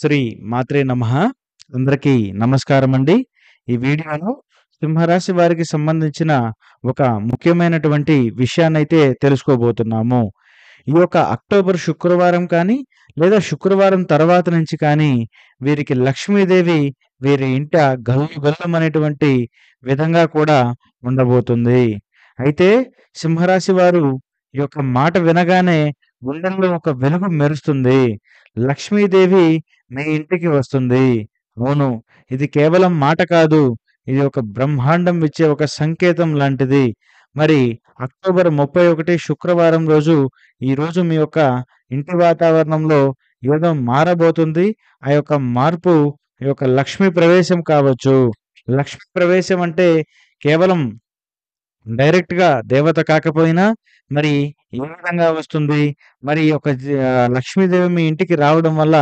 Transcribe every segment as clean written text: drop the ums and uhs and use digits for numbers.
శ్రీ మాత్రే నమః. అందరికీ నమస్కారమండి. ఈ వీడియోలో సింహరాశి వారికి సంబంధించిన ఒక ముఖ్యమైనటువంటి విషయాన్నైతే తెలుసుకోబోతున్నాము. ఈ యొక్క అక్టోబర్ శుక్రవారం కానీ, లేదా శుక్రవారం తర్వాత నుంచి కానీ వీరికి లక్ష్మీదేవి వీరి ఇంట గల్లుమనేటువంటి విధంగా కూడా ఉండబోతుంది. అయితే సింహరాశి వారు ఈ యొక్క మాట వినగానే గుండెల్లో ఒక వెలుగు మెరుస్తుంది. లక్ష్మీదేవి మీ ఇంటికి వస్తుంది. అవును. ఇది కేవలం మాట కాదు. ఇది ఒక బ్రహ్మాండం ఇచ్చే ఒక సంకేతం లాంటిది. మరి అక్టోబర్ 31 శుక్రవారం రోజు, ఈరోజు మీ యొక్క ఇంటి వాతావరణంలో ఏదో మారబోతుంది. ఆ యొక్క మార్పు ఈ యొక్క లక్ష్మీ ప్రవేశం కావచ్చు. లక్ష్మీ ప్రవేశం అంటే కేవలం డైరెక్ట్‌గా దేవత కాకపోయినా మరి ఏ విధంగా వస్తుంది? మరి ఈ యొక్క లక్ష్మీదేవి మీ ఇంటికి రావడం వల్ల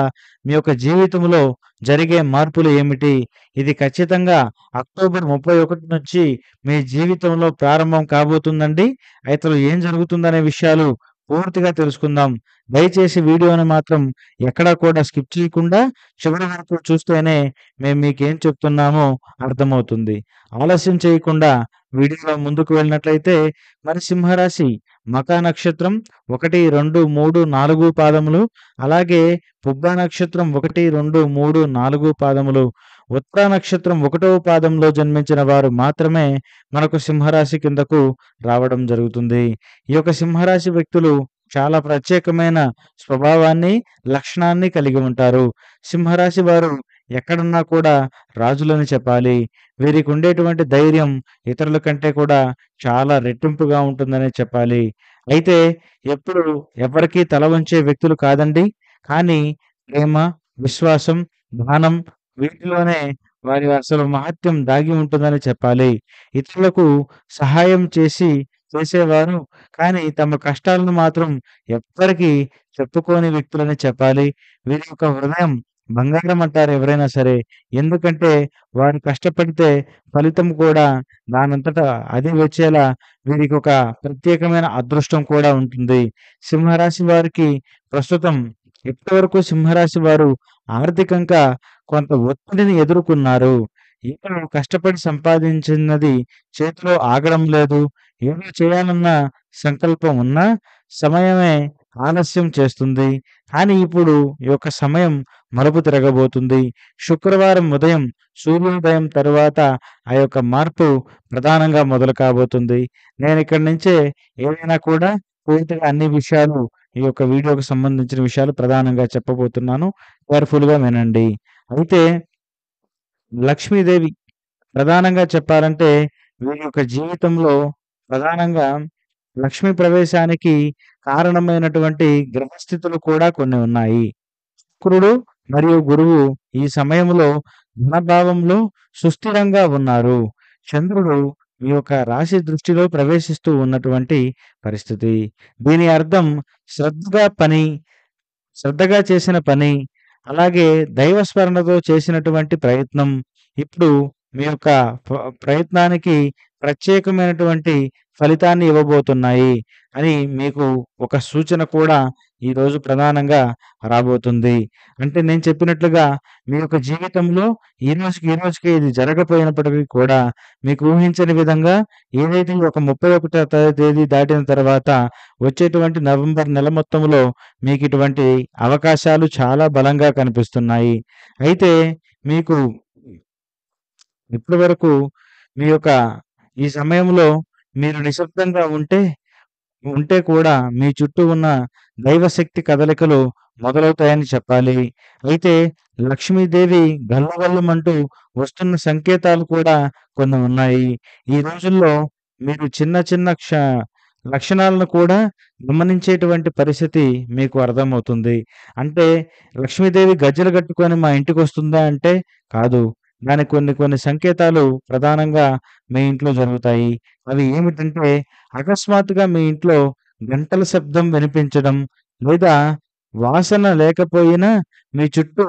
మీ యొక్క జీవితంలో జరిగే మార్పులు ఏమిటి? ఇది ఖచ్చితంగా అక్టోబర్ 31 నుంచి మీ జీవితంలో ప్రారంభం కాబోతుందండి. అసలు ఏం జరుగుతుందనే విషయాలు పూర్తిగా తెలుసుకుందాం. దయచేసి వీడియోని మాత్రం ఎక్కడా కూడా స్కిప్ చేయకుండా చివరి వరకు చూస్తేనే మేము మీకేం చెప్తున్నామో అర్థమవుతుంది. ఆలస్యం చేయకుండా వీడియోలో ముందుకు వెళ్ళినట్లయితే మరి సింహరాశి మఖా నక్షత్రం 1, 2, 3, 4 పాదములు, అలాగే పుబ్బా నక్షత్రం 1, 2, 3, 4 పాదములు, ఉత్తరా నక్షత్రం 1వ పాదంలో జన్మించిన వారు మాత్రమే మనకు సింహరాశి కిందకు రావడం జరుగుతుంది. ఈ యొక్క సింహరాశి వ్యక్తులు చాలా ప్రత్యేకమైన స్వభావాన్ని, లక్షణాన్ని కలిగి ఉంటారు. సింహరాశి వారు ఎక్కడున్నా కూడా రాజులని చెప్పాలి. వీరికి ఉండేటువంటి ధైర్యం ఇతరుల కంటే కూడా చాలా రెట్టింపుగా ఉంటుందనే చెప్పాలి. అయితే ఎప్పుడు ఎవరికీ తల వంచే వ్యక్తులు కాదండి. కానీ ప్రేమ, విశ్వాసం, దానం వీటిలోనే వారి అసలు మహత్యం దాగి ఉంటుందని చెప్పాలి. ఇతరులకు సహాయం చేసేవారు, కానీ తమ కష్టాలను మాత్రం ఎవ్వరికీ చెప్పుకోని వ్యక్తులని చెప్పాలి. వీరి యొక్క హృదయం బంగారం అంటారు ఎవరైనా సరే. ఎందుకంటే వారు కష్టపడితే ఫలితం కూడా దానంతట అదే వచ్చేలా వీరికి ఒక ప్రత్యేకమైన అదృష్టం కూడా ఉంటుంది. సింహరాశి వారికి ప్రస్తుతం ఇప్పటివరకు సింహరాశి వారు ఆర్థికంగా కొంత ఒత్తిడిని ఎదుర్కొన్నారు. ఏదో కష్టపడి సంపాదించినది చేతిలో ఆగడం లేదు. ఏదో చేయాలన్న సంకల్పం ఉన్నా సమయమే ఆలస్యం చేస్తుంది. కానీ ఇప్పుడు ఈ యొక్క సమయం మలుపు తిరగబోతుంది. శుక్రవారం ఉదయం సూర్యోదయం తరువాత ఆ యొక్క మార్పు ప్రధానంగా మొదలు కాబోతుంది. నేను ఇక్కడి నుంచే ఏదైనా కూడా పూర్తిగా అన్ని విషయాలు ఈ యొక్క వీడియోకి సంబంధించిన విషయాలు ప్రధానంగా చెప్పబోతున్నాను. కేర్‌ఫుల్‌గా వినండి. అయితే లక్ష్మీదేవి ప్రధానంగా చెప్పాలంటే వీరి యొక్క జీవితంలో ప్రధానంగా లక్ష్మీ ప్రవేశానికి కారణమైనటువంటి గ్రహస్థితులు కూడా కొన్ని ఉన్నాయి. శుక్రుడు మరియు గురువు ఈ సమయంలో ధనభావంలో సుస్థిరంగా ఉన్నారు. చంద్రుడు ఈ యొక్క రాశి దృష్టిలో ప్రవేశిస్తూ ఉన్నటువంటి పరిస్థితి. దీని అర్థం శ్రద్ధగా చేసిన పని, అలాగే దైవస్మరణతో చేసినటువంటి ప్రయత్నం ఇప్పుడు మీ యొక్క ప్రయత్నానికి ప్రత్యేకమైనటువంటి ఫలితాన్ని ఇవ్వబోతున్నాయి అని మీకు ఒక సూచన కూడా ఈరోజు ప్రధానంగా రాబోతుంది. అంటే నేను చెప్పినట్లుగా మీ యొక్క జీవితంలో ఈ రోజుకి ఇది జరగకపోయినప్పటికీ కూడా మీకు ఊహించని విధంగా ఏదైతే ఈ యొక్క 31వ తేదీ దాటిన తర్వాత వచ్చేటువంటి నవంబర్ నెల మొత్తంలో మీకు ఇటువంటి అవకాశాలు చాలా బలంగా కనిపిస్తున్నాయి. అయితే మీకు ఇప్పటివరకు మీ యొక్క ఈ సమయంలో మీరు నిశ్శబ్దంగా ఉంటే కూడా మీ చుట్టూ ఉన్న దైవశక్తి కదలికలు మొదలవుతాయని చెప్పాలి. అయితే లక్ష్మీదేవి గల్లుగల్లుమంటూ వస్తున్న సంకేతాలు కూడా కొన్ని ఉన్నాయి. ఈ రోజుల్లో మీరు చిన్న చిన్న లక్షణాలను కూడా గమనించేటువంటి పరిస్థితి మీకు అర్థమవుతుంది. అంటే లక్ష్మీదేవి గజ్జెలు కట్టుకొని మా ఇంటికొస్తుందా అంటే కాదు. దానికి కొన్ని సంకేతాలు ప్రధానంగా మీ ఇంట్లో జరుగుతాయి. అవి ఏమిటంటే అకస్మాత్తుగా మీ ఇంట్లో గంటల శబ్దం వినిపించడం, లేదా వాసన లేకపోయినా మీ చుట్టూ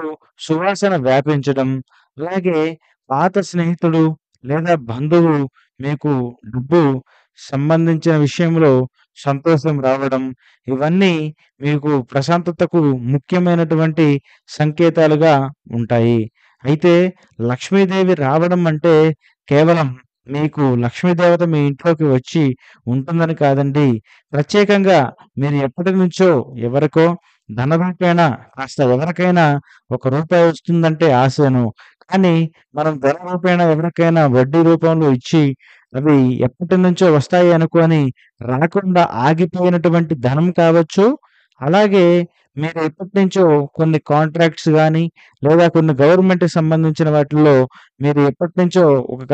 సువాసన వ్యాపించడం, అలాగే పాత స్నేహితుడు లేదా బంధువు మీకు డబ్బు సంబంధించిన విషయంలో సంతోషం రావడం, ఇవన్నీ మీకు ప్రశాంతతకు ముఖ్యమైనటువంటి సంకేతాలుగా ఉంటాయి. అయితే లక్ష్మీదేవి రావడం అంటే కేవలం మీకు లక్ష్మీదేవత మీ ఇంట్లోకి వచ్చి ఉంటుందని కాదండి. ప్రత్యేకంగా మీరు ఎప్పటినుంచో ఎవరికో ధన రూపేణా కాస్త ఎవరికైనా ఒక రూపాయి వస్తుందంటే ఆశను. కానీ మనం ధన రూపేణా ఎవరికైనా వడ్డీ రూపంలో ఇచ్చి అవి ఎప్పటినుంచో వస్తాయి అనుకోని రాకుండా ఆగిపోయినటువంటి ధనం కావచ్చు. అలాగే మీరు ఎప్పటినుంచో కొన్ని కాంట్రాక్ట్స్ గాని, లేదా కొన్ని గవర్నమెంట్‌కి సంబంధించిన వాటిల్లో మీరు ఎప్పటినుంచో ఒక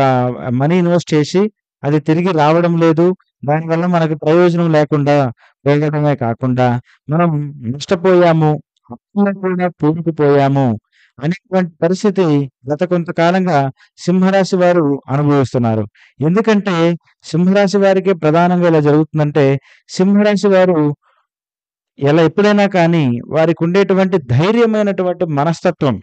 మనీ ఇన్వెస్ట్ చేసి అది తిరిగి రావడం లేదు. దానివల్ల మనకు ప్రయోజనం లేకుండా పోగడమే కాకుండా మనం నష్టపోయాము. అప్పుల్లో కూడా కూరుకుపోయాము అనేటువంటి పరిస్థితి గత కొంతకాలంగా సింహరాశి వారు అనుభవిస్తున్నారు. ఎందుకంటే సింహరాశి వారికే ప్రధానంగా ఇలా జరుగుతుందంటే సింహరాశి వారు ఎప్పుడైనా కానీ వారికుండేటువంటి ధైర్యమైనటువంటి మనస్తత్వం.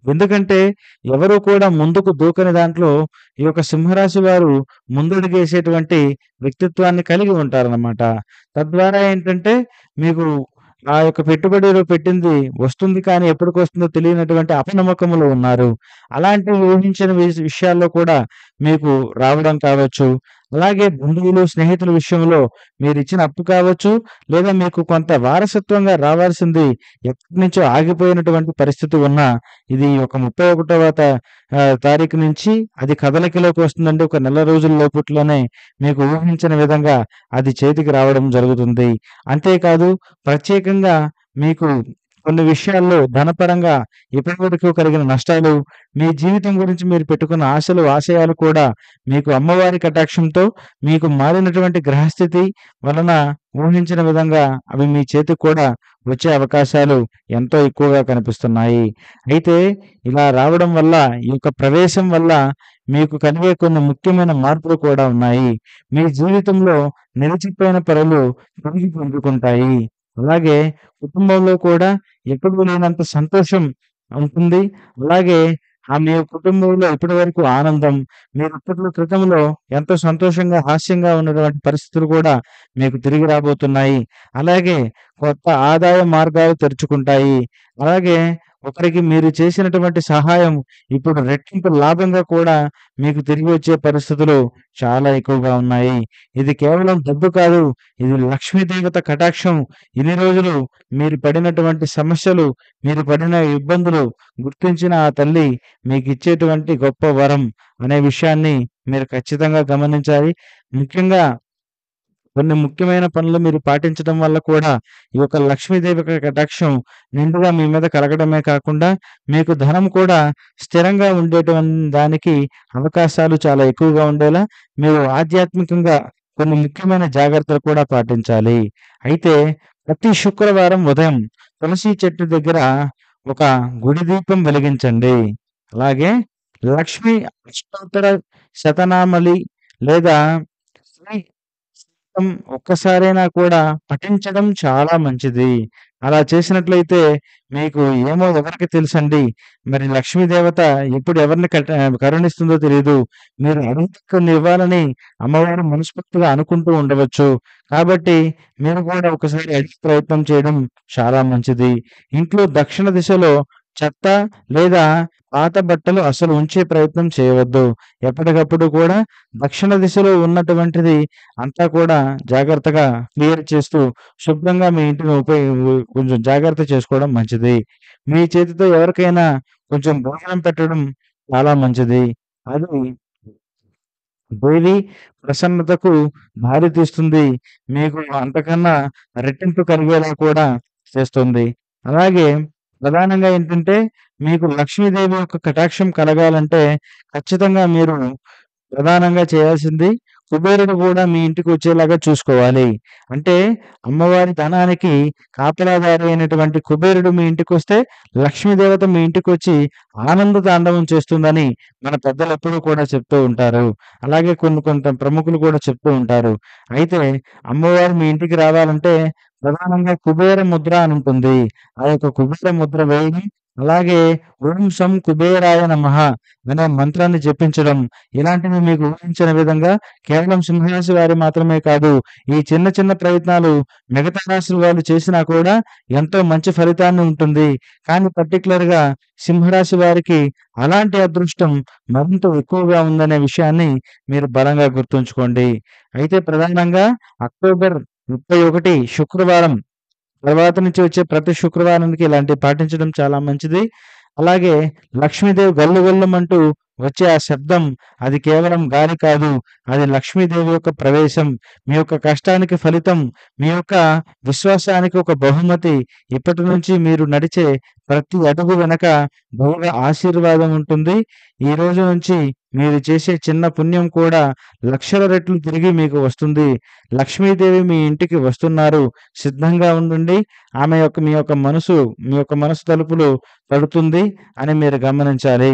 ఎందుకంటే ఎవరు కూడా ముందుకు దూకని దాంట్లో ఈ యొక్క సింహరాశి వారు ముందడుగేసేటువంటి వ్యక్తిత్వాన్ని కలిగి ఉంటారనమాట. తద్వారా ఏంటంటే మీకు ఆ యొక్క పెట్టుబడిలో పెట్టింది వస్తుంది కానీ ఎప్పటికొస్తుందో తెలియనటువంటి అపనమ్మకంలో ఉన్నారు. అలాంటి ఊహించని విషయాల్లో కూడా మీకు రావడం కావచ్చు. అలాగే బంధువులు, స్నేహితుల విషయంలో మీరిచ్చిన అప్పు కావచ్చు, లేదా మీకు కొంత వారసత్వంగా రావాల్సింది ఎప్పటినుంచో ఆగిపోయినటువంటి పరిస్థితి ఉన్నా, ఇది ఒక 31వ తారీఖు నుంచి అది కదలికలోకి వస్తుందండి. ఒక నెల రోజుల లోపట్లోనే మీకు ఊహించని విధంగా అది చేతికి రావడం జరుగుతుంది. అంతేకాదు ప్రత్యేకంగా మీకు కొన్ని విషయాల్లో ధనపరంగా ఇప్పటివరకు కలిగిన నష్టాలు, మీ జీవితం గురించి మీరు పెట్టుకున్న ఆశలు, ఆశయాలు కూడా మీకు అమ్మవారి కటాక్షంతో మీకు మారినటువంటి గ్రహస్థితి వలన ఊహించిన విధంగా అవి మీ చేతికి కూడా వచ్చే అవకాశాలు ఎంతో ఎక్కువగా కనిపిస్తున్నాయి. అయితే ఇలా రావడం వల్ల ఈ యొక్క ప్రవేశం వల్ల మీకు కలిగే కొన్ని ముఖ్యమైన మార్పులు కూడా ఉన్నాయి. మీ జీవితంలో నిలిచిపోయిన పనులు తిరిగి పుంజుకుంటాయి. అలాగే కుటుంబంలో కూడా ఎప్పుడూ లేనంత సంతోషం ఉంటుంది. అలాగే మీ కుటుంబంలో ఇప్పటివరకు ఆనందం, మీరిప్పట్లో క్రితంలో ఎంతో సంతోషంగా, హాస్యంగా ఉన్నటువంటి పరిస్థితులు కూడా మీకు తిరిగి రాబోతున్నాయి. అలాగే కొత్త ఆదాయ మార్గాలు తెరుచుకుంటాయి. అలాగే ఒకరికి మీరు చేసినటువంటి సహాయం ఇప్పుడు రెట్టింపు లాభంగా కూడా మీకు తిరిగి వచ్చే పరిస్థితులు చాలా ఎక్కువగా ఉన్నాయి. ఇది కేవలం డబ్బు కాదు. ఇది లక్ష్మీ దేవత కటాక్షం. ఇన్ని రోజులు మీరు పడినటువంటి సమస్యలు, మీరు పడిన ఇబ్బందులు గుర్తించిన ఆ తల్లి మీకిచ్చేటువంటి గొప్ప వరం అనే విషయాన్ని మీరు ఖచ్చితంగా గమనించాలి. ముఖ్యంగా కొన్ని ముఖ్యమైన పనులు మీరు పాటించడం వల్ల కూడా ఈ యొక్క లక్ష్మీదేవి యొక్క కటాక్షం నిండుగా మీ మీద కలగడమే కాకుండా మీకు ధనం కూడా స్థిరంగా దానికి అవకాశాలు చాలా ఎక్కువగా ఉండేలా మీరు ఆధ్యాత్మికంగా కొన్ని ముఖ్యమైన జాగ్రత్తలు కూడా పాటించాలి. అయితే ప్రతి శుక్రవారం ఉదయం తులసి చెట్టు దగ్గర ఒక గుడి దీపం వెలిగించండి. అలాగే లక్ష్మీ అష్టోత్తర శతనామలి లేదా శ్రీ ఒక్కసారైనా కూడా పఠించడం చాలా మంచిది. అలా చేసినట్లయితే మీకు ఏమో ఎవరికి తెలుసండి. మరి లక్ష్మీదేవత ఎప్పుడు ఎవరిని కరుణిస్తుందో తెలీదు. మీరు అడిగితే కొన్ని ఇవ్వాలని అమ్మవారు మనస్ఫూర్తిగా అనుకుంటూ ఉండవచ్చు. కాబట్టి మీరు కూడా ఒకసారి అడిగే ప్రయత్నం చేయడం చాలా మంచిది. ఇంట్లో దక్షిణ దిశలో చెత్త లేదా పాత బట్టలు అసలు ఉంచే ప్రయత్నం చేయవద్దు. ఎప్పటికప్పుడు కూడా దక్షిణ దిశలో ఉన్నటువంటిది అంతా కూడా జాగ్రత్తగా క్లియర్ చేస్తూ శుభ్రంగా మీ ఇంటిని కొంచెం జాగ్రత్త చేసుకోవడం మంచిది. మీ చేతితో ఎవరికైనా కొంచెం భోజనం పెట్టడం చాలా మంచిది. అది దేవి ప్రసన్నతకు దారితీస్తుంది. మీకు అంతకన్నా రెట్టింపు కలిగేలా కూడా చేస్తుంది. అలాగే ప్రధానంగా ఏంటంటే మీకు లక్ష్మీదేవి యొక్క కటాక్షం కలగాలంటే ఖచ్చితంగా మీరు ప్రధానంగా చేయాల్సింది కుబేరుడు కూడా మీ ఇంటికి వచ్చేలాగా చూసుకోవాలి. అంటే అమ్మవారి ధనానికి కాపలాదారి అయినటువంటి కుబేరుడు మీ ఇంటికొస్తే లక్ష్మీదేవత మీ ఇంటికొచ్చి ఆనంద తాండవం చేస్తుందని మన పెద్దలెప్పుడూ కూడా చెప్తూ ఉంటారు. అలాగే కొంత ప్రముఖులు కూడా చెప్తూ ఉంటారు. అయితే అమ్మవారు మీ ఇంటికి రావాలంటే ప్రధానంగా కుబేర ముద్ర అని ఉంటుంది. ఆ యొక్క కుబేర ముద్ర వేయడం, అలాగే ఓం శం కుబేరాయ నమః అనే మంత్రాన్ని జపించడం, ఇలాంటివి మీకు ఊహించిన విధంగా కేవలం సింహరాశి వారు మాత్రమే కాదు, ఈ చిన్న చిన్న ప్రయత్నాలు మిగతా రాశుల వాళ్ళు చేసినా కూడా ఎంతో మంచి ఫలితాన్ని ఉంటుంది. కానీ పర్టిక్యులర్‌గా సింహరాశి వారికి అలాంటి అదృష్టం మరింత ఎక్కువగా ఉందనే విషయాన్ని మీరు బలంగా గుర్తుంచుకోండి. అయితే ప్రధానంగా అక్టోబర్ 31 శుక్రవారం తర్వాత నుంచి వచ్చే ప్రతి శుక్రవారానికి ఇలాంటివి పాటించడం చాలా మంచిది. అలాగే లక్ష్మీదేవి గల్లు గల్లుమంటూ వచ్చే ఆ శబ్దం అది కేవలం గాలి కాదు. అది లక్ష్మీదేవి యొక్క ప్రవేశం. మీ యొక్క కష్టానికి ఫలితం, మీ యొక్క విశ్వాసానికి ఒక బహుమతి. ఇప్పటి నుంచి మీరు నడిచే ప్రతి అడుగు వెనక దైవ ఆశీర్వాదం ఉంటుంది. ఈ రోజు నుంచి మీరు చేసే చిన్న పుణ్యం కూడా లక్షల రెట్లు తిరిగి మీకు వస్తుంది. లక్ష్మీదేవి మీ ఇంటికి వస్తున్నారు. సిద్ధంగా ఉండండి. మీ యొక్క మనసు తలుపులు తడుతుంది అని మీరు గమనించాలి.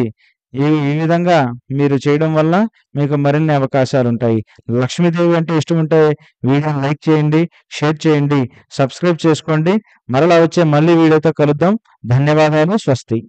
ఈ విధంగా మీరు చేయడం వల్ల మీకు మరిన్ని అవకాశాలుంటాయి. లక్ష్మీదేవి అంటే ఇష్టముంటే వీడియోని లైక్ చేయండి, షేర్ చేయండి, సబ్స్క్రైబ్ చేసుకోండి. మరలా వచ్చే మళ్ళీ వీడియోతో కలుద్దాం. ధన్యవాదాలు. స్వస్తి.